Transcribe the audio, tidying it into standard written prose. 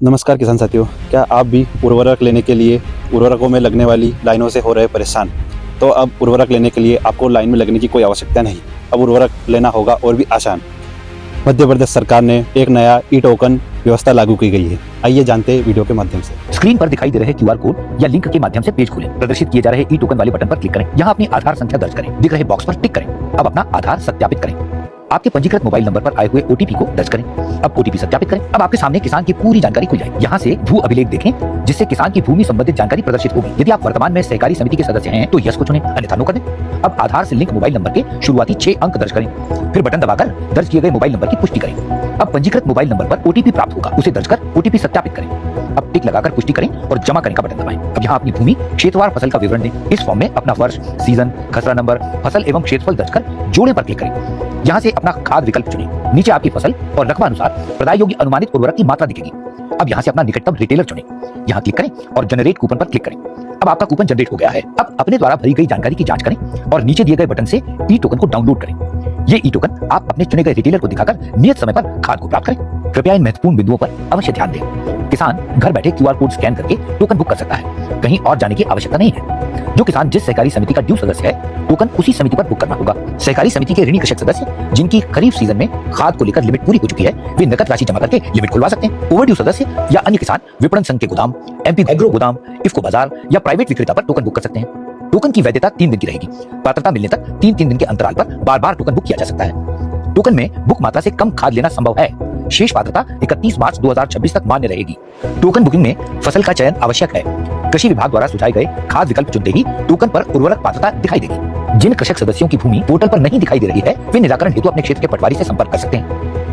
नमस्कार किसान साथियों, क्या आप भी उर्वरक लेने के लिए उर्वरकों में लगने वाली लाइनों से हो रहे परेशान? तो अब उर्वरक लेने के लिए आपको लाइन में लगने की कोई आवश्यकता नहीं। अब उर्वरक लेना होगा और भी आसान। मध्य प्रदेश सरकार ने एक नया ई टोकन व्यवस्था लागू की गई है। आइए जानते हैं वीडियो के माध्यम से। स्क्रीन पर दिखाई दे रहे क्यूआर कोड या लिंक के माध्यम से पेज खोलें। प्रदर्शित किए जा रहे ई टोकन वाले बटन पर क्लिक करें। यहाँ अपनी आधार संख्या दर्ज करें। दिख रहे बॉक्स पर टिक करें। अब अपना आधार सत्यापित करें। आपके पंजीकृत मोबाइल नंबर पर आए हुए ओटीपी को दर्ज करें। अब ओटीपी सत्यापित करें। अब आपके सामने किसान की पूरी जानकारी खुल जाएगी। यहाँ से भू अभिलेख देखें, जिससे किसान की भूमि संबंधित जानकारी प्रदर्शित होगी। यदि आप वर्तमान में सहकारी समिति के सदस्य हैं तो यस को चुनें, अन्यथा नो कर दें। अब आधार से लिंक मोबाइल नंबर के शुरुआती 6 अंक दर्ज करें। फिर बटन दबाकर दर्ज किए गए मोबाइल नंबर की पुष्टि करें। अब पंजीकृत मोबाइल नंबर पर ओटीपी प्राप्त होगा, उसे दर्ज कर ओटीपी सत्यापित करें। अब टिक लगाकर पुष्टि करें और जमा करें का बटन दबाएं। अब यहाँ अपनी भूमि, क्षेत्रवार फसल का विवरण दें। इस फॉर्म में अपना वर्ष, सीजन, खसरा नंबर, फसल एवं क्षेत्रफल दर्ज कर जोड़े पर क्लिक करें। यहाँ से अपना खाद विकल्प चुनें। नीचे आपकी फसल और रकबा अनुसार प्रदाय योग्य अनुमानित उर्वरक की मात्रा दिखेगी। अब यहाँ से अपना निकटतम रिटेलर चुनें। यहाँ क्लिक करें और जनरेट कूपन पर क्लिक करें। अब आपका कूपन जनरेट हो गया है। अब अपने द्वारा भरी गई जानकारी की जांच करें और नीचे दिए गए बटन से ई टोकन को डाउनलोड करें। ये ई टोकन आप अपने चुने गए रिटेलर को दिखाकर नियत समय पर खाद को प्राप्त करें। कृपया इन महत्वपूर्ण बिंदुओं पर अवश्य ध्यान दें। किसान घर बैठे क्यूआर कोड स्कैन करके टोकन बुक कर सकता है। कहीं और जाने की आवश्यकता नहीं है। जो किसान जिस सहकारी समिति का ड्यू सदस्य है, टोकन उसी समिति पर बुक करना होगा। सहकारी समिति के ऋणी कृषक सदस्य जिनकी खरीफ सीजन में खाद को लेकर लिमिट पूरी हो चुकी है, वे नकद राशि जमा करके लिमिट खुलवा सकते हैं। ओवरड्यू सदस्य या अन्य किसान विपणन संघ के गोदाम, एमपी एग्रो गोदाम, इफ्को बाजार या प्राइवेट विक्रेता पर टोकन बुक कर सकते हैं। टोकन की वैधता 3 दिन की रहेगी। पात्रता मिलने तक 3 दिन के अंतराल पर बार-बार टोकन बुक किया जा सकता है। टोकन में बुक मात्रा से कम खाद लेना संभव है। शेष पात्रता 31 मार्च 2026 तक मान्य रहेगी। टोकन बुकिंग में फसल का चयन आवश्यक है। कृषि विभाग द्वारा सुझाए गए खाद विकल्प चुनते ही टोकन पर उर्वरक पात्रता दिखाई देगी। जिन कृषक सदस्यों की भूमि पोर्टल पर नहीं दिखाई दे रही है, वे निराकरण हेतु अपने क्षेत्र के पटवारी से संपर्क कर सकते हैं।